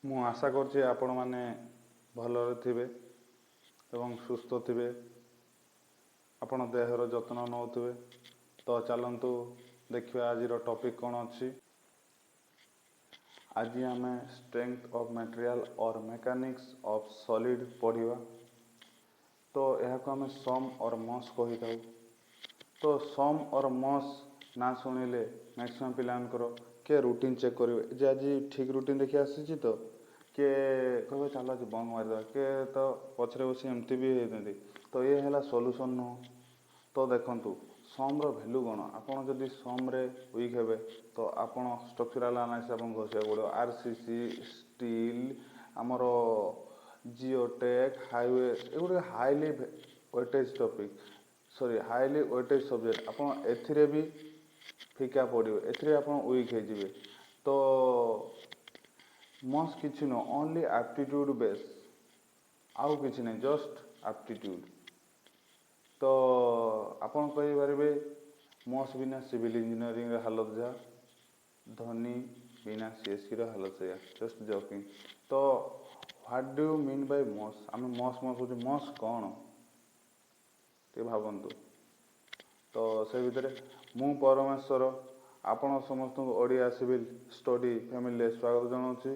ମୁଁ ଆଶା କରୁଛି ଆପଣମାନେ ଭଲରେ ଥିବେ ଏବଂ ସୁସ୍ଥ ଥିବେ, ଆପଣ ଦେହର ଯତ୍ନ ନେଉଥିବେ। ତ ଚାଲନ୍ତୁ ଦେଖିବା ଆଜିର ଟପିକ୍ କ'ଣ ଅଛି। ଆଜି ଆମେ strength of material or mechanics of solid ପଢ଼ିବା। ତ ଏହାକୁ ଆମେ ସମ୍ ଅର୍ ମସ୍ କହିଥାଉ। ତ ସମ୍ ଅର୍ ମସ୍ ନା ଶୁଣିଲେ ମ୍ୟାକ୍ସିମମ୍ ପିଲାମାନଙ୍କର କିଏ ରୁଟିନ୍ ଚେକ୍ କରିବେ ଯେ ଆଜି ଠିକ୍ ରୁଟିନ୍ ଦେଖି ଆସିଛି ତ, କିଏ କହିବେ ଚାଲ ଆଜି ବଙ୍କ୍ ମାରିଦେବା, କିଏ ତ ପଛରେ ବସି ଏମିତି ବି ହେଇଥାନ୍ତି। ତ ଇଏ ହେଲା ସଲ୍ୟୁସନ୍ ନୁହଁ। ତ ଦେଖନ୍ତୁ ସମର ଭ୍ୟାଲୁ କ'ଣ। ଆପଣ ଯଦି ସମରେ ୱିକ୍ ହେବେ ତ ଆପଣ ଷ୍ଟ୍ରକ୍ଚରାଲ୍ ଆନାଲିସିସ୍ ଆପଣଙ୍କୁ ଘୋଷିବାକୁ ପଡ଼ିବ। RCC, ଷ୍ଟିଲ୍, ଆମର ଜିଓଟେକ୍, ହାଇୱେ, ଏଗୁଡ଼ିକ highly weightage topic, highly weightage subject. ଆପଣ ଏଥିରେ ବି ଫିକା ପଡ଼ିବେ, ଏଥିରେ ଆପଣ ୱିକ୍ ହେଇଯିବେ। ତ ମସ୍ କିଛି ନୁହଁ, ଓନ୍ଲି ଆପ୍ଟିଟ୍ୟୁଡ୍ ବେସ୍, ଆଉ କିଛି ନାହିଁ, ଜଷ୍ଟ ଆପ୍ଟିଟ୍ୟୁଡ୍। ତ ଆପଣ କହିପାରିବେ ମସ୍ ବିନା ସିଭିଲ୍ ଇଞ୍ଜିନିୟରିଂର ହାଲତ ଯାହା, ଧନୀ ବିନା CSCର ହାଲତ ସେଇଆ। Just joking. ତ what do you mean by mass? ଆମେ ମସ୍ କହୁଛୁ, ମସ୍ କ'ଣ ଟିକେ ଭାବନ୍ତୁ। ତ ସେ ଭିତରେ ମୁଁ ପରମେଶ୍ୱର ଆପଣ ସମସ୍ତଙ୍କୁ ଓଡ଼ିଆ ସିଭିଲ୍ ଷ୍ଟଡି ଫ୍ୟାମିଲିରେ ସ୍ୱାଗତ ଜଣାଉଛି।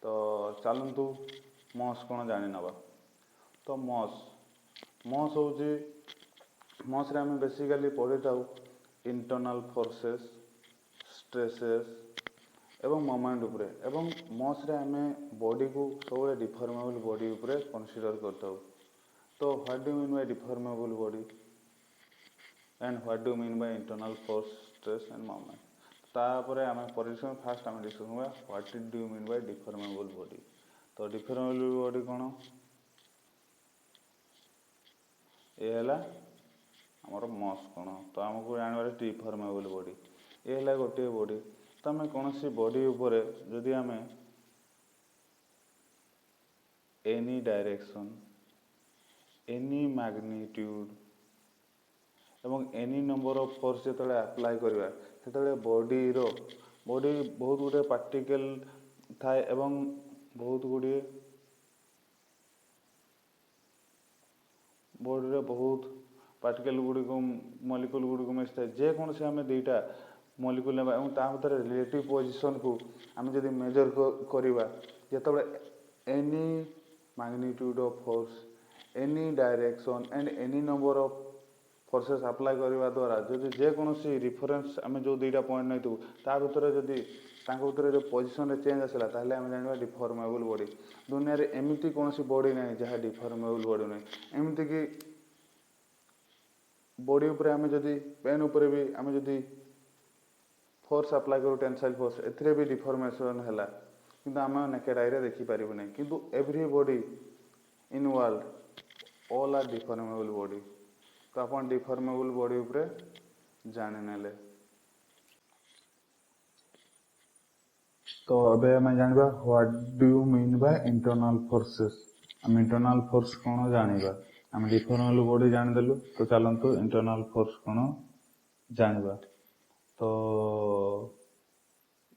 ତ ଚାଲନ୍ତୁ ମସ୍ କ'ଣ ଜାଣିନେବା। ତ ମସ୍ ହେଉଛି, ମସ୍ରେ ଆମେ ବେସିକାଲି ପଢ଼ିଥାଉ ଇଣ୍ଟରନାଲ୍ ଫୋର୍ସେସ୍, ଷ୍ଟ୍ରେସେସ୍ ଏବଂ ମୋମେଣ୍ଟ ଉପରେ। ଏବଂ ମସ୍ରେ ଆମେ ବଡ଼ିକୁ ସବୁବେଳେ ଡିଫର୍ମେବଲ୍ ବଡ଼ି ଉପରେ କନସିଡର୍ କରିଥାଉ। ତ what do mean by deformable body and what do you mean by internal force, stress and moment? ତାପରେ ଆମେ ପରିଶ୍ରମ ଫାର୍ଷ୍ଟ ଆମେ ଡିସ୍କସନ୍ କରିବା what do you mean by deformable body। ତ ଡିଫର୍ମେବଲ୍ ବଡ଼ି କ'ଣ? ଏ ହେଲା ଆମର ମସ୍ କ'ଣ। ତ ଆମକୁ ଜାଣିବାର ଡିଫର୍ମେବଲ୍ ବଡ଼ି। ଏ ହେଲା ଗୋଟିଏ ବଡ଼ି। ତ ଆମେ କୌଣସି ବଡ଼ି ଉପରେ ଯଦି ଆମେ ଏନି ଡାଇରେକ୍ସନ୍, ଏନି ମ୍ୟାଗ୍ନିଟ୍ୟୁଡ୍ ଏବଂ ଏନି ନମ୍ବର ଅଫ୍ ଫୋର୍ସ ଯେତେବେଳେ ଆପ୍ଲାଏ କରିବା, ସେତେବେଳେ ବଡ଼ି ବହୁତ ଗୁଡ଼ିଏ ପାର୍ଟିକେଲ୍ ଥାଏ ଏବଂ ବହୁତ ଗୁଡ଼ିଏ ବଡ଼ିରେ ବହୁତ ପାର୍ଟିକେଲ୍ ଗୁଡ଼ିକ ମଲିକ୍ୟୁଲ୍ ଗୁଡ଼ିକ ମିଶିଥାଏ। ଯେକୌଣସି ଆମେ ଦୁଇଟା ମଲିକ୍ୟୁଲ୍ ନେବା ଏବଂ ତା ଭିତରେ ରିଲେଟିଭ୍ ପୋଜିସନ୍କୁ ଆମେ ଯଦି ମେଜର୍ କରିବା, ଯେତେବେଳେ any magnitude of force, any direction and any number of forces apply କରିବା ଦ୍ୱାରା ଯଦି ଯେକୌଣସି ରିଫରେନ୍ସ ଆମେ ଯେଉଁ ଦୁଇଟା ପଏଣ୍ଟ ନେଇଥିବୁ ତା ଭିତରେ ଯଦି ତାଙ୍କ ଭିତରେ ଯେଉଁ ପୋଜିସନ୍ରେ ଚେଞ୍ଜ ଆସିଲା, ତାହେଲେ ଆମେ ଜାଣିବା ଡିଫର୍ମେବଲ୍ ବଡ଼ି। ଦୁନିଆରେ ଏମିତି କୌଣସି ବଡ଼ି ନାହିଁ ଯାହା ଡିଫର୍ମେବଲ୍ ବଡ଼ି ନାହିଁ। ଏମିତିକି ବଡ଼ି ଉପରେ ଆମେ ଯଦି ପେନ୍ ଉପରେ ବି ଆମେ ଯଦି ଫୋର୍ସ ଆପ୍ଲାଏ କରୁ, ଟେନ୍ସାଇଲ୍ ଫୋର୍ସ, ଏଥିରେ ବି ଡିଫର୍ମେସନ୍ ହେଲା, କିନ୍ତୁ ଆମେ ନେକେଡ୍ ଆଇରେ ଦେଖିପାରିବୁ ନାହିଁ। କିନ୍ତୁ every body in world all are deformable body. ତ ଆପଣ ଡିଫର୍ମେବଲ୍ ବଡ଼ି ଉପରେ ଜାଣିନେଲେ। ତ ଏବେ ଆମେ ଜାଣିବା what do you mean by internal forces. ଆମେ ଇଣ୍ଟରନାଲ୍ ଫୋର୍ସ କ'ଣ ଜାଣିବା। ଆମେ ଡିଫର୍ମେବଲ୍ ବଡ଼ି ଜାଣିଦେଲୁ, ତ ଚାଲନ୍ତୁ ଇଣ୍ଟରନାଲ୍ ଫୋର୍ସ କ'ଣ ଜାଣିବା। ତ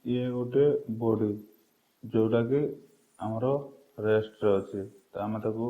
ଇଏ ଗୋଟେ ବଡ଼ି ଯେଉଁଟାକି ଆମର ରେଷ୍ଟରେ ଅଛି। ତ ଆମେ ତାକୁ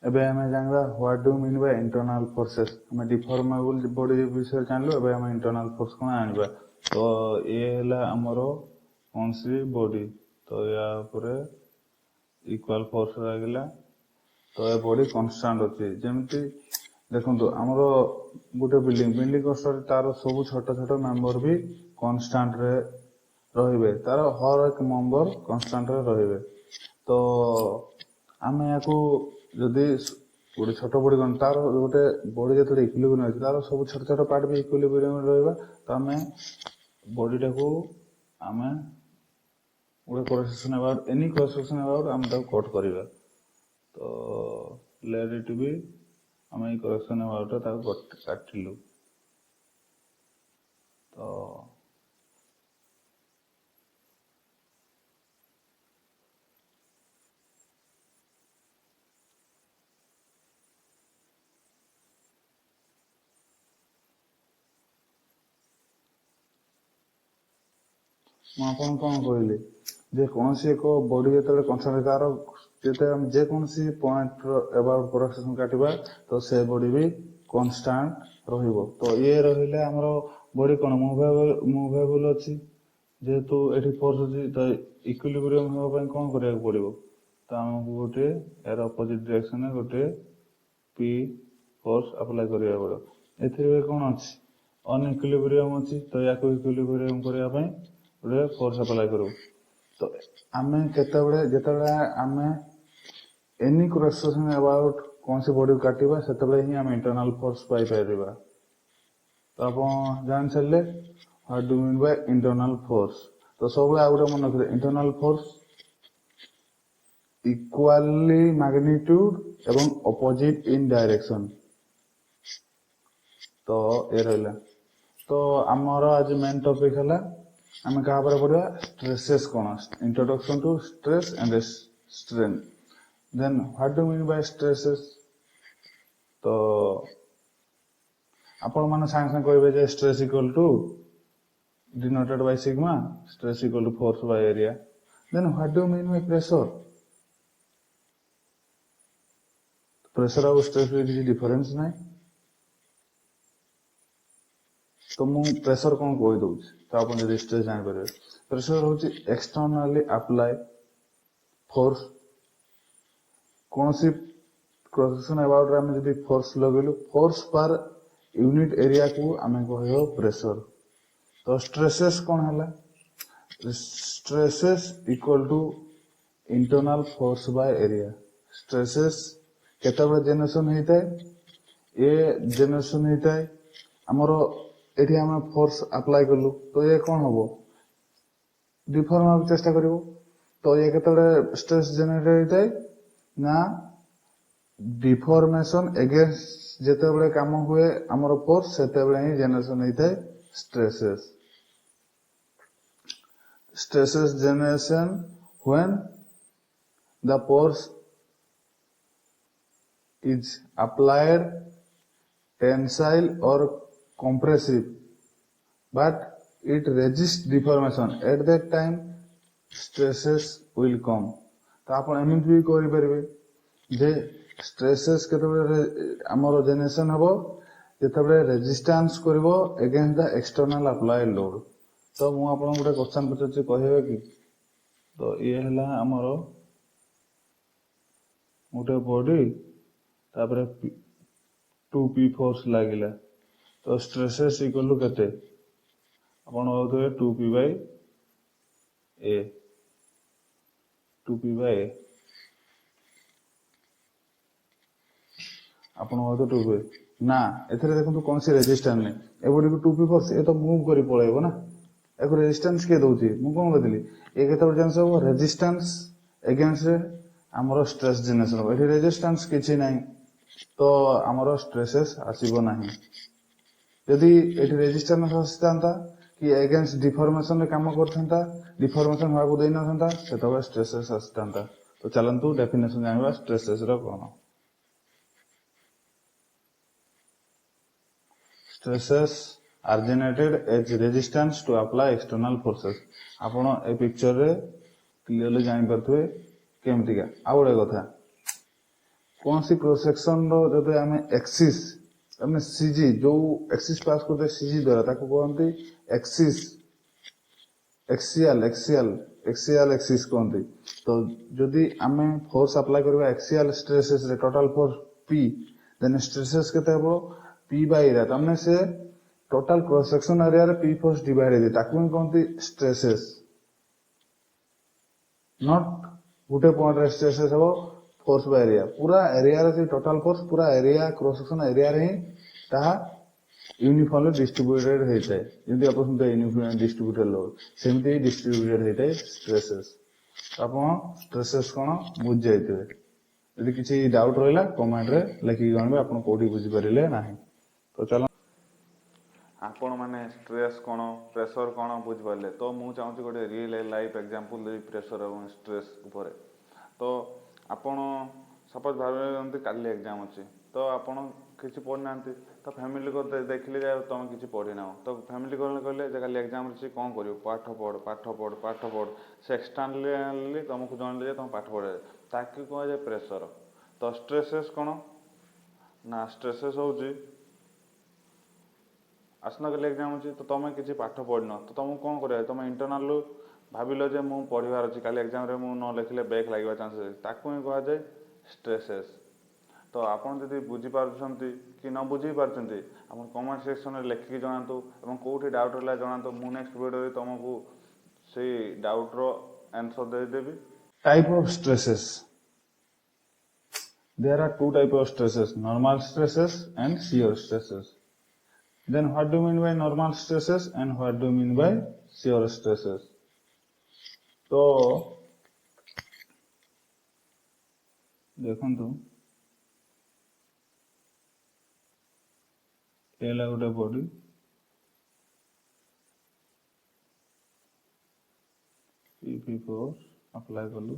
ଏବେ ଆମେ ଜାଣିବା what do mean by internal forces. ଆମେ ଡିଫର୍ମେବଲ୍ ବଡ଼ି ବିଷୟରେ ଜାଣିଲୁ, ଏବେ ଆମେ ଇଣ୍ଟରନାଲ୍ ଫୋର୍ସ କ'ଣ ଜାଣିବା। ତ ଇଏ ହେଲା ଆମର କୌଣସି ବଡ଼ି, ତ ୟା ଉପରେ ଇକ୍ୱାଲ୍ ଫୋର୍ସ ଲାଗିଲା, ତ ଏ ବଡ଼ି କନଷ୍ଟାଣ୍ଟ ଅଛି। ଯେମିତି ଦେଖନ୍ତୁ ଆମର ଗୋଟେ ବିଲ୍ଡିଂ କନଷ୍ଟାଣ୍ଟ, ତାର ସବୁ ଛୋଟ ଛୋଟ ମେମ୍ବର ବି କନଷ୍ଟାଣ୍ଟରେ ରହିବେ, ତାର ହର ଏକ ମେମ୍ବର କନଷ୍ଟାଣ୍ଟରେ ରହିବେ। ତ ଆମେ ୟାକୁ ଯଦି ଗୋଟେ ଛୋଟ ବଡ଼ି କ'ଣ, ତାର ଗୋଟେ ବଡ଼ି ଯେତେବେଳେ ଇକ୍ୱିଲିବ୍ରିୟମ୍ ଅଛି, ତାର ସବୁ ଛୋଟ ଛୋଟ ପାର୍ଟ ବି ଇକ୍ୱିଲିବ୍ରିୟମ୍ରେ ରହିବା। ତ ଆମେ ବଡ଼ିଟାକୁ ଆମେ ଗୋଟେ cross section any cross section ଆମେ ତାକୁ କଟ୍ କରିବା। ତ ଲେଟ୍ ଇଟ୍ ବି आम ये करेक्शन अबाउट काटिलु तो कौन कहली जे कौन सी एक बॉडी जो कंसंट्रेट तार जो जेकोसी पॉइंट अबाउट करेक्शन काटिबा तो से बॉडी भी कांस्टेंट रहिबो तो ये रहिले हमरो बॉडी कोन मूवेबल अछि जेहेतु एठी फोर्स अछि तो इक्विलिब्रियम होबा पय कोन करिया पड़िबो तो हमको गोटे यार अपोजिट डायरेक्शन में गोटे पी फोर्स अप्लाई करिया पड़ो एथिरे कोन अछि अनइक्विलिब्रियम अछि तो याको इक्विलिब्रियम करिया पय गोटे फोर्स अप्लाई करू तो आमे केतेबेले जेतेबेले आमे एनी करेक्शन अबाउट कौन सी बॉडी काटिबा सेतेबेले ही हम इंटरनल फोर्स पाई परिबा तो आप जान छले what do mean by internal force तो सब आउटे मन रखिले इंटरनल फोर्स इक्वाली मैग्नीट्यूड एवं ऑपोजिट इन डायरेक्शन तो ये रहला तो हमर आज मेन टॉपिक हला आम क्या पढ़ा स्ट्रेसेस कौन introduction to stress and strain then what do mean by stresses तो आपण माने सांग सांग कहबे जे stress equal to denoted by sigma stress equal to force by area then what do mean by pressure pressure और stress में किसी डिफरेंस नहीं तो मु प्रेशर कौन कहि दउछ तो आपण जे स्ट्रेस जान परबे प्रेशर होची एक्सटर्नली अप्लाई फोर्स कौन सी क्वेश्चन अबाउट रे हम जदी फोर्स लगेलु फोर्स पर यूनिट एरिया को हमें कहयो प्रेशर तो स्ट्रेसेस कौन हला stresses equal to internal force by area stresses केतबे जनरेशन हेतै ए जनरेशन हेतै हमरो एठी हम फोर्स अप्लाई करलु तो ये कौन होबो डिफॉर्म होबे चेष्टा करिवो तो ये केतबे स्ट्रेस जनरेट हेतै ना डिफॉर्मेशन अगेंस्ट जेतेबेले काम हुए हमरो फोर्स सेतेबेले ही जनरेशन हेतै stresses stresses generation when the force is applied tensile or compressive but it resists deformation at that time stresses will come तो आपण एमिट भी करि परबे जे स्ट्रेसेस केतबे हमरो जनरेशन हबो जेतबे रेजिस्टेंस करबो against the external applied load तो मु आपन गोटे क्वेश्चन पछे कहबे कि तो ये हला हमरो गोटे बॉडी तापरे 2p फोर्स लागिला तो स्ट्रेसेस इक्वल टू केते आपण होतबे 2p by a 2p by a आपण होतो 2p ना एथरे देखंतु कोन से रेजिस्टेंस नै ए बॉडी को 2p फोर्स ए तो मूव करी पळेबो ना एको रेजिस्टेंस के दउची मु कोन बतली ए केते जानस हो रेजिस्टेंस अगेंस्ट हमरो स्ट्रेस जनरेशन हो एठी रेजिस्टेंस किछि नै तो हमरो स्ट्रेसेस आसीबो नाही यदि एठी रेजिस्टेंस आसीतांता कि अगेंस्ट डिफॉर्मेशन रे काम करथंता डिफॉर्मेशन होआको देइ नथंता सेतबे स्ट्रेसेस आसीतांता तो चलंतु डेफिनेशन जानबा स्ट्रेसेस रो कोन stresses are generated as resistance to apply external forces आपण ए पिक्चर रे क्लियरली जानि परथुए केमतिका आ बडे कथा कोन सी क्रॉस सेक्शन रो जदे हमें एक्सिस हमें सीजी जो एक्सिस पास करते सीजी द्वारा ताको कहंती एक्सिस एक्सियल एक्सिस कहंती तो जदि हमें फोर्स अप्लाई करबा एक्सियल स्ट्रेसेस रे total force p then stresses केते हबो p बाय एरिया तमने से टोटल क्रॉस सेक्शन एरिया रे p फोर्स डिवाइड हे ताकू कहंती स्ट्रेसेस नॉट गुटे पॉइंट रे स्ट्रेसेस हो फोर्स बाय एरिया पूरा एरिया रे टोटल फोर्स पूरा एरिया क्रॉस सेक्शन एरिया रे ता यूनिफॉर्मली डिस्ट्रीब्यूटेड हेतै जदि आपण सुनते यूनिफॉर्मली डिस्ट्रीब्यूटेड लोड सेमती डिस्ट्रीब्यूटेड हेतै स्ट्रेसेस आपण स्ट्रेसेस कोन बुझ जायते ଯଦି କିଛି ଡାଉଟ୍ ରହିଲା କମେଣ୍ଟରେ ଲେଖିକି ଜଣାଇବେ ଆପଣ କୋଉଠି ବୁଝିପାରିଲେ ନାହିଁ। ତ ଚାଲ ଆପଣମାନେ ଷ୍ଟ୍ରେସ୍ କ'ଣ ପ୍ରେସର କ'ଣ ବୁଝିପାରିଲେ। ତ ମୁଁ ଚାହୁଁଛି ଗୋଟେ ରିଏଲ୍ ଲାଇଫ୍ ଏକ୍ଜାମ୍ପଲ୍ ଦେବି ପ୍ରେସର ଏବଂ ଷ୍ଟ୍ରେସ୍ ଉପରେ। ତ ଆପଣ ସପୋଜ୍ ଭାବିଛନ୍ତି କାଲି ଏକ୍ଜାମ୍ ଅଛି, ତ ଆପଣ କିଛି ପଢ଼ିନାହାନ୍ତି, ତ ଫ୍ୟାମିଲିକୁ ଦେଖିଲେ ଯେ ତୁମେ କିଛି ପଢ଼ିନାହ, ତ ଫ୍ୟାମିଲି କହିଲେ ଯେ କାଲି ଏକ୍ଜାମ୍ ଅଛି କ'ଣ କରିବ, ପାଠ ପଢ଼ ପାଠ ପଢ଼ ପାଠ ପଢ଼। ସେ ଏକ୍ସଟର୍ନାଲି ତୁମକୁ ଜଣାଇଲେ ଯେ ତୁମେ ପାଠ ପଢ଼ିବ, ତାକୁ କୁହାଯାଏ ପ୍ରେସର। ତ ଷ୍ଟ୍ରେସେସ୍ କ'ଣ ନା ଷ୍ଟ୍ରେସେସ୍ ହେଉଛି ଆସନ୍ତା କାଲି ଏକ୍ଜାମ୍ ଅଛି, ତ ତୁମେ କିଛି ପାଠ ପଢ଼ିନ, ତ ତୁମକୁ କ'ଣ କରିବା, ତୁମେ ଇଣ୍ଟରନାଲରୁ ଭାବିଲ ଯେ ମୁଁ ପଢ଼ିବାର ଅଛି, କାଲି ଏକ୍ଜାମ୍ରେ ମୁଁ ନ ଲେଖିଲେ ବ୍ୟାକ୍ ଲାଗିବା ଚାନ୍ସେସ୍ ଅଛି, ତାକୁ ହିଁ କୁହାଯାଏ ଷ୍ଟ୍ରେସେସ୍। ତ ଆପଣ ଯଦି ବୁଝିପାରୁଛନ୍ତି କି ନ ବୁଝିପାରୁଛନ୍ତି ଆପଣ କମେଣ୍ଟ ସେକ୍ସନରେ ଲେଖିକି ଜଣାନ୍ତୁ ଏବଂ କେଉଁଠି ଡାଉଟ୍ ହେଲା ଜଣାନ୍ତୁ। ମୁଁ ନେକ୍ସଟ ଭିଡ଼ିଓରେ ତୁମକୁ ସେଇ ଡାଉଟ୍ର ଆନ୍ସର୍ ଦେଇଦେବି। Type of stresses. There are two types of stresses, normal stresses and shear stresses. Then what do you mean by normal stresses and what do you mean by shear stresses? तो देखंतु एला गोटे body P force apply कलु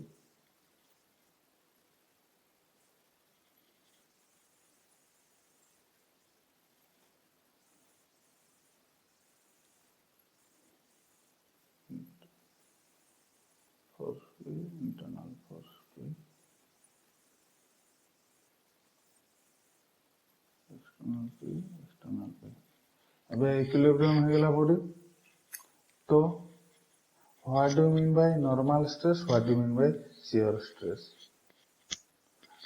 force P internal force P external P अबे equilibrium हो गला body. तो what do you mean by normal stress, what do you mean by shear stress?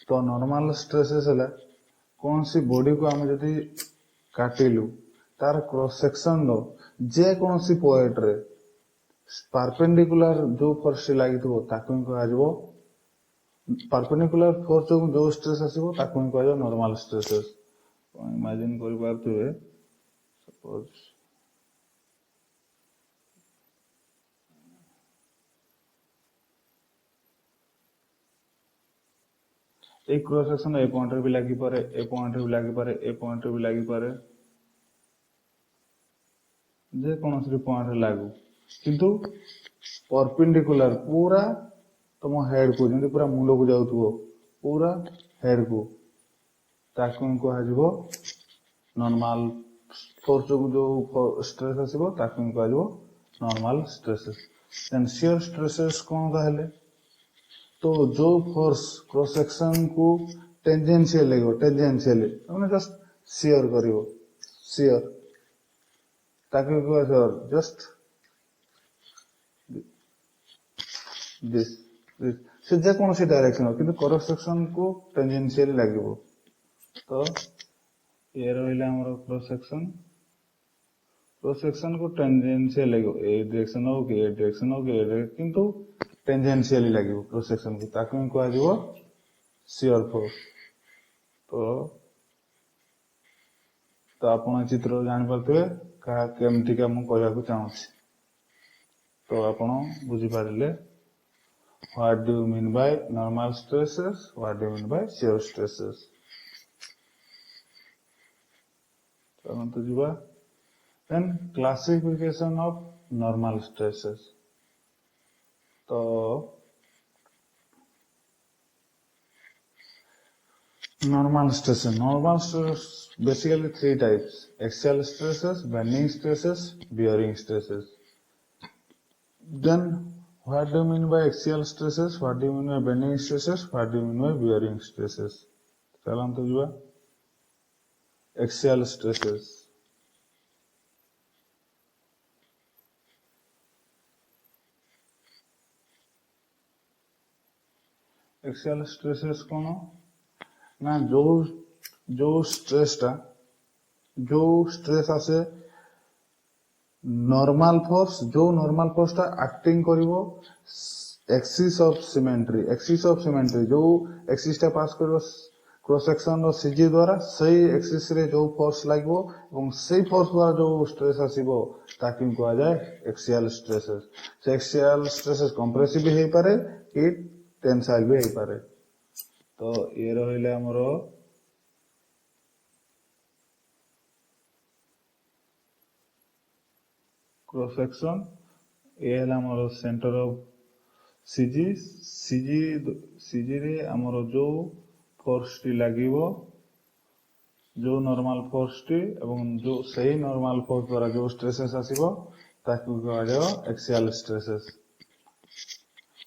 तो normal stresses है कौन सी बॉडी को आम जदि काटिलु तार क्रॉस सेक्शन रो जे कौन सी पॉइंट रे परपेंडिकुलर जो फोर्स लागि थो ताकु कहा जबो परपेंडिकुलर फोर्स जो स्ट्रेस आसीबो ताकु कहा जबो नॉर्मल स्ट्रेसेस। इमेजिन करि पारथुए सपोज एक क्रॉस सेक्शन ए पॉइंट रे भी लागि पारे, ए पॉइंट रे भी लागि पारे, ए पॉइंट रे भी लागि पारे, जे कौन सी पॉइंट रे लागू किंतु परपेंडिकुलर पूरा तुम हेड को जंती पूरा मुंड को जाउथबो पूरा हेड को ताकू कहा जबो नॉर्मल फोर्स जो स्ट्रेस आसीबो ताकू कहा जबो normal stresses. Then shear stresses कोन कहले तो जो फोर्स क्रॉस सेक्शन को टेंजेंशियल लगो टेंजेंशियल माने जस्ट शियर करिवो शियर ताकू कहा जबो जस्ट दिस से जे कौन सी डायरेक्शन हो किंतु क्रॉस सेक्शन को टेंजेंशियल लागिवो। तो ये रहिला हमर क्रॉस सेक्शन को टेंजेंशियल लागिवो ए डायरेक्शन हो कि ए डायरेक्शन हो कि ए किंतु टेंजेंशियली लागिवो क्रॉस सेक्शन को ताकू कहा जबो शियर फोर्स। तो आपण चित्र जानि पारथुए का केमति का मु कहया को चाहूछी। तो आपण बुझी पारिले what do you mean by normal stresses, what do you mean by shear stresses? चलନ୍ତୁ ଯିବା। Then classification of normal stresses. तो normal stresses basically three types: axial stresses, bending stresses, bearing stresses. Then what do you mean by axial stresses, what do you mean by bending stresses, what do you mean by bearing stresses? चलନ୍ତୁ ଯିବା। axial stresses axial stresses कौन ना जो stress आसे normal force टा acting करिवो axis of symmetry जो axis टा पास करिवो cross section रो CG द्वारा सही एक्सिस रे जो फोर्स लागो एवं सही फोर्स द्वारा जो स्ट्रेस आसीबो ताकि कहा जाए एक्सियल स्ट्रेसेस। से एक्सियल स्ट्रेसेस कंप्रेसिव भी हे पारे कि टेंसाइल भी हे पारे। तो ये रहिले हमरो क्रॉस सेक्शन, ये है हमरो centre of CG CG CG रे हमरो जो फोर्स टी लागिवो, जो नॉर्मल फोर्स टी एवं जो सही नॉर्मल फोर्स द्वारा जो स्ट्रेसेस आसीबो ताकू कहा जाओ एक्सियल स्ट्रेसेस।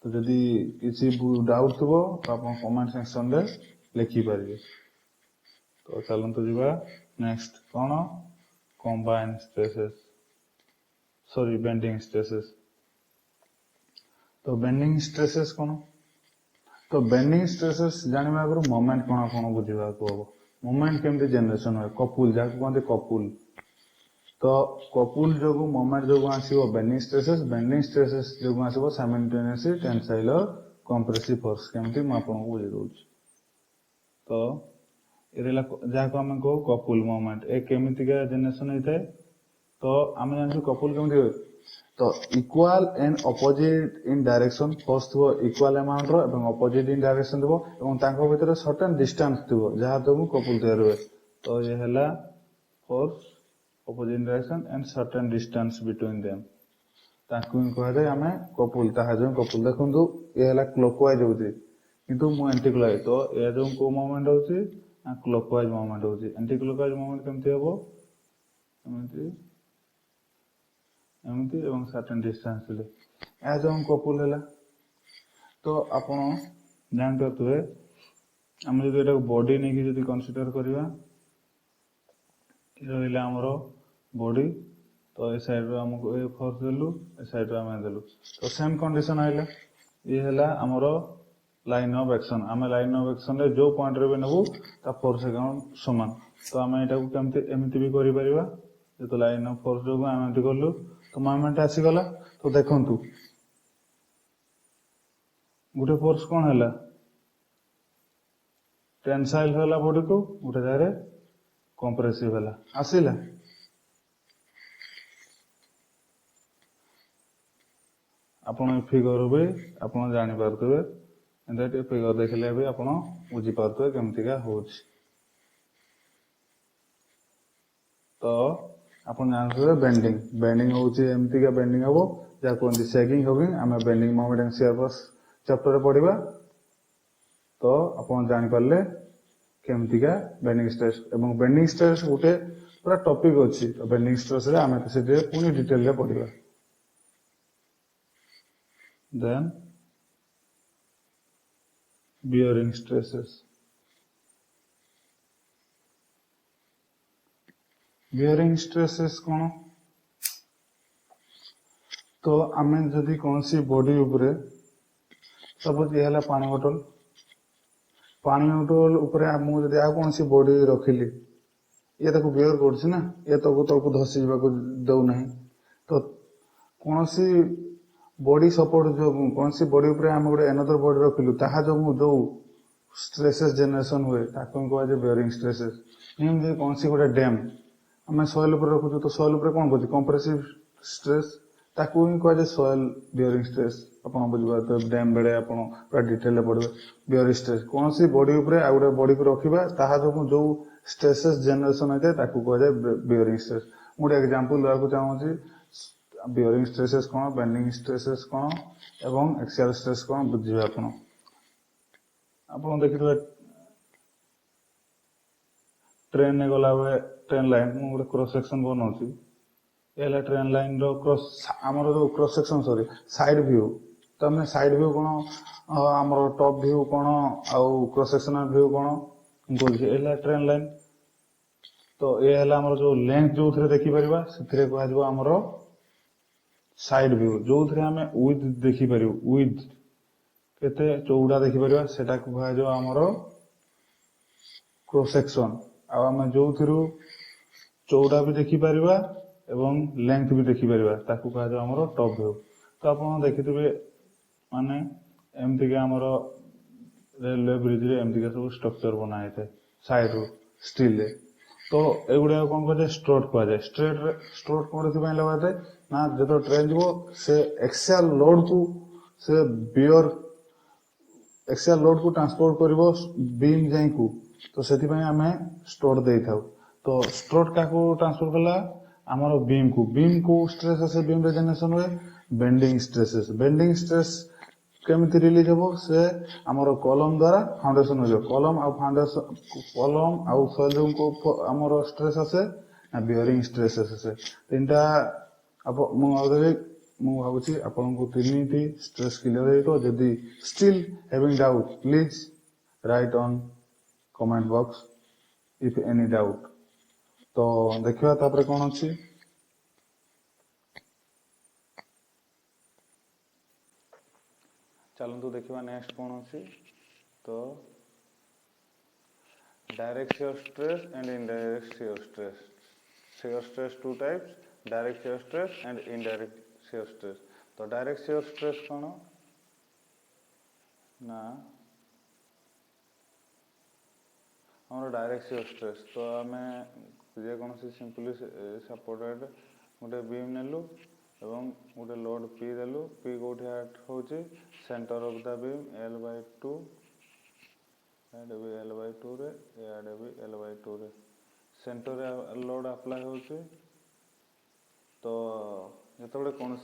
तो जदि किसी डाउट थो तो आप कमेंट सेक्शन रे लिखि पारिबे। तो चलंतु जिबा नेक्स्ट कोन combine stresses, sorry bending stresses. तो बेंडिंग स्ट्रेसेस कोन, तो बेंडिंग स्ट्रेसेस जानिबा आगु मोमेंट कोन कोन बुझिबा को हो। मोमेंट केमति जनरेशन होय, कपुल जाक कहते कपुल। तो कपुल जो मोमेंट जो आसीबो बेंडिंग स्ट्रेसेस जो आसीबो साइमल्टेनियसली टेंसाइल और कंप्रेसिव फोर्स केमति म आपन को बुझे दोछ। तो एरेला जाक हम को कपुल मोमेंट ए केमति का जनरेशन होइते। तो हम जानछु कपुल केमति होय, तो equal and opposite in direction force थो इक्वल अमाउंट रो एवं अपोजिट इन डायरेक्शन देबो एवं तांको भीतर सर्टेन डिस्टेंस देबो जहा तो कपुल तैयार होय। तो ये हला force opposite direction and certain distance between them ताकू कह जाय हमें कपुल ताहा जो कपुल देखंतु ये हला क्लॉकवाइज होती किंतु मु एंटी क्लॉकवाइज। तो ये जो को मूवमेंट होती आ क्लॉकवाइज मूवमेंट होती। एंटी क्लॉकवाइज मूवमेंट केमति हबो एमति एमति एवं सर्टेन डिस्टेंस ले आ जो कपुल हला। तो आपण जान करतुए हम जदि एटा बॉडी नै कि जदि कंसीडर करिवा रहा हमरो बॉडी। तो ए साइड रो हमको ए फोर्स देलु, ए साइड रो हम देलु। तो सेम कंडीशन आइला, ये हला हमरो लाइन ऑफ एक्शन। हम लाइन ऑफ एक्शन रे जो पॉइंट रे नेबु ता फोर्स अकाउंट समान। तो हम एटा को केमते एमिति भी करि परिबा। जे तो लाइन ऑफ फोर्स जो हम एमिति करलु तो मोमेंट आसी गला। तो देखंतु गुटे फोर्स कोन हला, टेंसाइल हला बॉडी को, गुटे जारे कंप्रेसिव हला आसिला। आपण फिगर भी आपण जानि पारतबे, एंदा फिगर देखले भी आपण बुझी पारतबे केमति का होछ। तो आपण जानबे बेंडिंग, बेंडिंग होची एमति का बेंडिंग हबो जा कोनदी सैगिंग होगी। हमें bending moment and shear force chapter रे पढिबा। तो आपण जानि पारले केमति का बेंडिंग स्ट्रेस एवं बेंडिंग स्ट्रेस गोटे पूरा टॉपिक अछि। तो बेंडिंग स्ट्रेस रे हमें से पूरी डिटेल रे पढिबा। Then bearing stresses, bearing stresses कोन। तो हमें जदि कौन सी बॉडी ऊपर सपोज ये हला पानी बोतल, पानी बोतल ऊपर मु जदि आ कौन सी बॉडी रखिली ये ताको बेयर करछि ना, ये तो धसी जबा को दउ नहीं। तो कौन सी बॉडी सपोर्ट जो कौन सी बॉडी ऊपर हम गोटे अनदर बॉडी रखिलु ताहा जो स्ट्रेसेस जनरेशन हुए ताको कहै जे बेयरिंग स्ट्रेसेस। निम जे कौन सी गोटे डैम हमें सॉइल ऊपर रखु तो सॉइल ऊपर कोन कहै कंप्रेसिव स्ट्रेस ताको ही कहै जे सॉइल बेयरिंग स्ट्रेस। आपण बुझबा तो डैम बेले आपण पूरा डिटेल ले पढबे बेयरिंग स्ट्रेस कौन सी बॉडी ऊपर आ गोटे बॉडी को रखिबा ताहा जो स्ट्रेसेस जनरेशन होते ताको कहै जे बेयरिंग स्ट्रेस। मोटे एग्जांपल देबा को चाहू छी बेयरिंग स्ट्रेसेस कोन, बेंडिंग स्ट्रेसेस कोन एवं एक्सियल स्ट्रेस कोन बुझिबे आपण। आपण देखिबे ट्रेन ने गला बेले ट्रेन लाइन मु गोटे क्रॉस सेक्शन बनाउछी। एला ट्रेन लाइन रो क्रॉस हमर जो cross section sorry side view. तो हम साइड व्यू कोन हमर टॉप व्यू कोन आ क्रॉस सेक्शनल व्यू कोन बोल जे एला ट्रेन लाइन। तो ए हला हमर जो लेंथ जो थरे देखि परिबा सेथरे को आजबो हमर साइड व्यू जो थरे हमें विड्थ देखि परिबो, विड्थ केते चौड़ा देखि परिबा सेटा को कहा जो हमर क्रॉस सेक्शन। आ हम जो थरु चौड़ा भी देखि परिबा एवं लेंथ भी देखि परिबा ताकू कहा जो हमर टॉप व्यू। तो आपण देखिथिबे माने एमति के हमर रेलवे ब्रिज रे एमति के सब स्ट्रक्चर बनाए थे साइड रो स्टील रे। तो एगुडा कोन कहै स्ट्रोट कहै जाय। स्ट्रोट कोन थि पय लगाते ना जतो ट्रेन जो से एक्सेल लोड को से बियर एक्सियल लोड को ट्रांसपोर्ट करिवो बीम जाई को तो सेति पय हमें स्ट्रोड देई थाउ तो स्ट्रोड का को ट्रांसफर कला हमर बीम को स्ट्रेस असे बीम रे जनरेशन हुए बेंडिंग स्ट्रेस केमिति रिलीज हो से हमर कॉलम द्वारा फाउंडेशन हो कॉलम आ फाउंडेशन कॉलम आ सोइल को हमर स्ट्रेस असे बियरिंग स्ट्रेस असे तीनटा अब ମୁଁ ଭାବୁଛି ଆପଣଙ୍କୁ ତିନିଟି ଷ୍ଟ୍ରେସ୍ କ୍ଲିୟର ହେଇଥିବ ଯଦି still having doubt please write on comment box if any doubt ତ ଦେଖିବା ତାପରେ କଣ ଅଛି ଚାଲନ୍ତୁ ଦେଖିବା ନେକ୍ସଟ କଣ ଅଛି ତ direct shear stress and indirect shear stress two types direct shear stress and indirect shear stress तो डायरेक्ट shear stress कौन ना हमारा डायरेक्ट shear stress तो आम जे कौन सिंपली सपोर्टेड गोटे बीम नेलु एवं गोटे लोड पी देलु पी कौटी हूँ centre of the beam L/2 एड भी L/2 रे एड भी L/2 रे सेंटर लोड अप्लाई होची तो जो कौन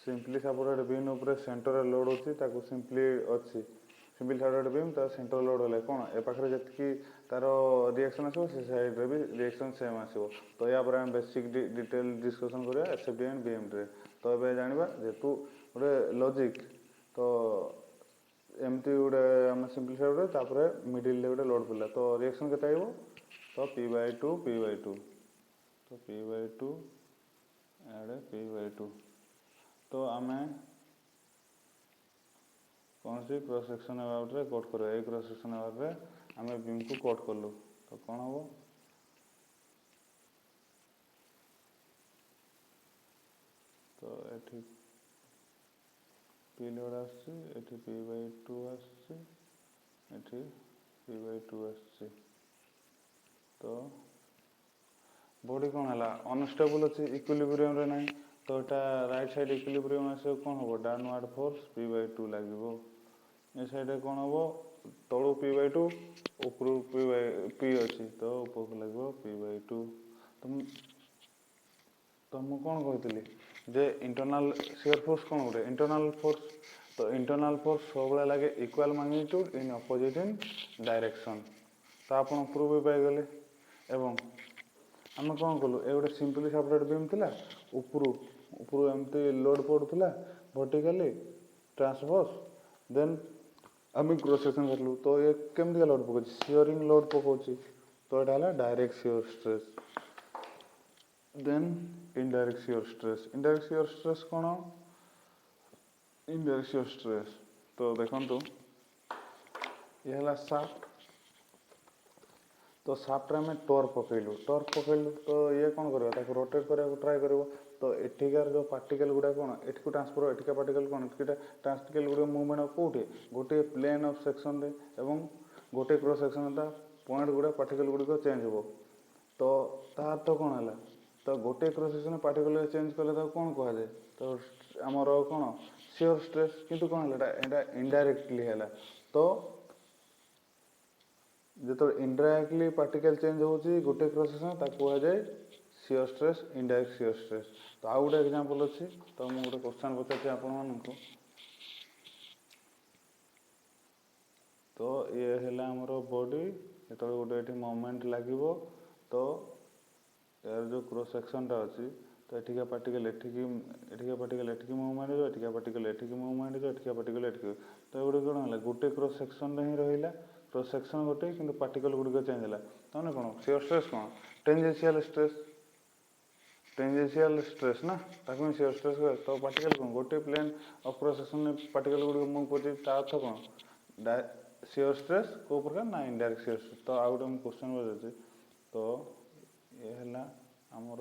सिंपली सपोर्टेड बीम उपर सेंटर लोड होची ताको सिंपली अच्छी सिंपली सपोर्टेड बीम तो सेंटर लोड होले कौन ए पाखरे जतकी तार रिएक्शन आसो से साइड रे भी रिएक्शन सेम आसो तो या पर हम बेसिक डिटेल डिस्कशन करिया एसएफडी एंड बीएमडी तो ए जानिबा जेतु गोटे लॉजिक तो एमती गोटे हम सिंपली सपोर्टेड तापर मिडिल ले गोटे लोड पड़ला तो रिएक्शन केते आइबो तो p/2 तो p/2 एड p/2 तो आम कौन सी क्रॉस सेक्शन अबाउट रे कट करो ए क्रॉस सेक्शन अबाउट रे आम बीम को कट कलु तो कौन हम तो ये पी लोड आसी p/2 आसी p/2 आसी तो बॉडी कौन है अनस्टेबल अच्छी इक्विलिब्रियम रे नहीं तो यहाँ राइट साइड इक्विलिब्रियम आसे कौन हम डाउनवर्ड फोर्स p/2 लगे ये साइड कौन हम तलू p/2 ऊपर p अच्छी तो ऊपर को लगे p/2 तो मुझे कौन कहती जे इंटरनल शियर फोर्स कौन गोटे इंटरनल फोर्स तो इंटरनल फोर्स सब लगे equal magnitude in opposite in direction तो आप प्रूफ पाइगले एवं आम कौन कलु ए गोटे सिंपली सपोर्टेड बीम थिला ऊपर एमती लोड पड़ूला वर्टिकली ट्रांसवर्स देन आम क्रॉस सेक्शन कलु तो ये केमती लोड पकाउछ शियरिंग लोड पकाउछ तो यहाँ direct shear stress then indirect shear stress कौन इनडायरेक्ट शियर स्ट्रेस तो देखो ये है शाफ्ट तो साफ्ट आम टॉर्क पकईलु तो ये कौन कर रोटेट करने ट्राए कर तो एठिकार जो पार्टिकल गुड़ा कौन एटी ट्रांसफर एटिका पार्टिकल कौन पार्टिकल गुड़ा मुवमेंट कौटे गोटे प्लेन ऑफ सेक्शन रे एवं गोटे क्रॉस सेक्शन पॉइंट गुड़ा पार्टिकल गुड़िक चेंज हो तो तार तो कौन है तो गोटे क्रॉस सेक्शन पार्टिकल चेंज कले तो कौन कहुए तो आमर कौन शियर स्ट्रेस किंतु कौन है इनडायरेक्टली है तो जो इनडायरेक्टली पार्टिकल चेंज होची गोटे क्रॉस सेक्शन ताको कह जाए shear stress indirect shear stress तो आउ गोटे एग्जांपल अच्छी तो मुझे गोटे क्वेश्चन पचार आपण मानक तो ये है आमर बॉडी जो गोटे ये मोमेंट लगे तो यार जो क्रॉस सेक्शन टा अच्छी तो एठिका पार्टिकल एठिका पार्टिकल एठिकी मुवमेंट हो एठिका पार्टिकल एठिकी मुवमेंट हो एठिका पार्टिकल एठिकी तो ये कौन है गोटे क्रॉस सेक्शन रे ही रहिला क्रॉस सेक्शन गोटे किंतु पार्टिकल गुड़िक चेंज है तो कौन शियर स्ट्रेस कौन टेंजेंशियल स्ट्रेस ना ताकि शियर स्ट्रेस कहे तो पार्टिकल कौन गोटे प्लेन ऑफ क्रॉस सेक्शन में पार्टिकल गुड़िक मुव कर अर्थ कौन शियर स्ट्रेस को प्रकार ना इनडायरेक्ट शियर स्ट्रेस तो आउ गोटे क्वेश्चन पचार तो ये है आमर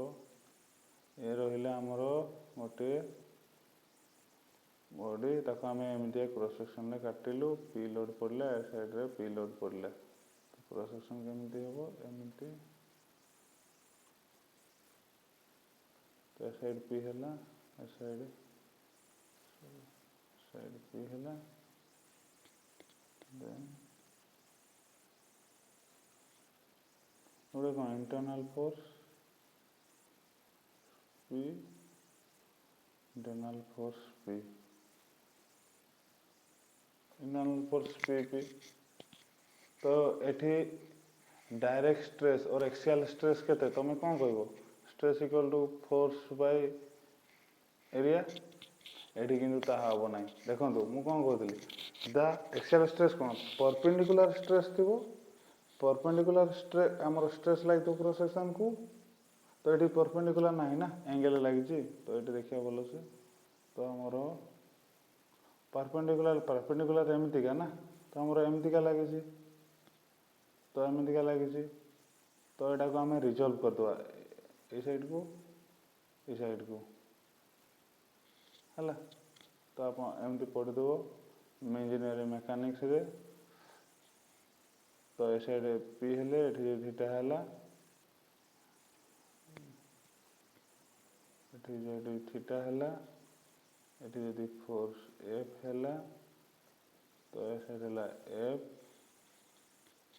ये रहा आमर गोटे बॉडी ताको आम एमती क्रॉस सेक्शन में काटिलु पी लोड पड़ला ए साइड रे पी लोड पड़ला तो क्रॉस सेक्शन केमती हम एमती तो साइड पी है साइड पी है then ଗୋଟେ କ'ଣ internal force P internal force P internal force P तो एठी डायरेक्ट स्ट्रेस और एक्सियल स्ट्रेस केते तमे कोन कहबो stress equal to force by area एठी किंतु ताहा हबो नै देखंतु मु कोन कहतली द एक्सियल स्ट्रेस कोन परपेंडिकुलर स्ट्रेस थिबो परपेंडिकुलर स्ट्रेस हमर स्ट्रेस लाइक तो क्रॉस सेक्शन को तो ये परपेंडिकुलर ना ना एंगल लगी तो ये देखिए भल से तो आमर परपेंडिकुलर परपेंडिकुलर एमतीका ना तो आमर एमतीका लगी तो एमतीका लगी तो यहाँ को आम रिजल्व करदे ये साइड को ये साइड को है तो आप एमती पढ़ीदेव इंजीनियरिंग मेकानिक्स रे तो ये साइड पी हेले ये थीटा है ये थीटा है ये फोर्स एफ है तो ये साइड है एफ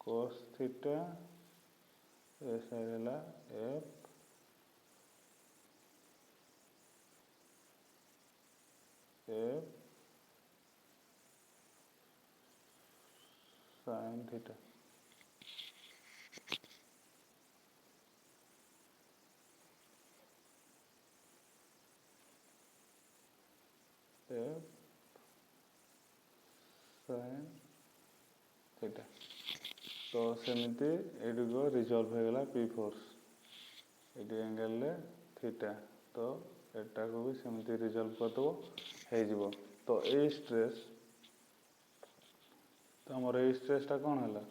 कोस थीटा ये साइड है F F sine theta F sine theta तो सेमती ये को रिजल्व होगा पी फोर्स ये एंगल थीटा तो एटा को भी सेमती रिजल्व करदेव हो तो ये स्ट्रेस तो आमर ये स्ट्रेसटा कौन है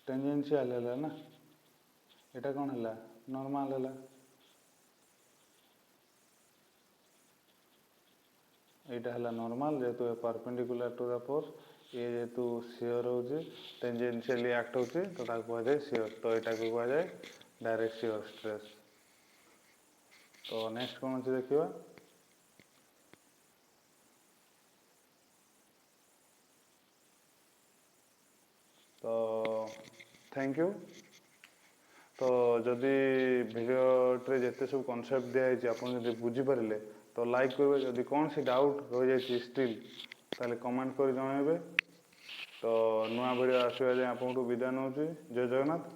टेंजेंशियल है ना यहाँ कौन है नॉर्मल है यहाँ है नॉर्मल जेहेतु परपेंडिकुलर टू द फोर्स ये जेहेतु शियर हो टेंजेंशियली एक्ट हो तो कहुए शियर तो यहाँ को कहुए डायरेक्ट शियर स्ट्रेस तो नेक्स्ट कौन अच्छे देखा तो थैंक यू तो जदि वीडियो जिते सब कॉन्सेप्ट दिखाई आप बुझीपारे तो लाइक करेंगे जदि कौन सी डाउट रही जाए स्टिल ताले कमेंट कर जनइबे तो नुआ वीडियो आसवा जाए आपको विदाय नौ जय जगन्नाथ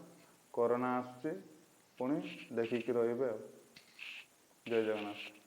कोरोना आसुची पुणी देखिकी रे जय जगन्नाथ।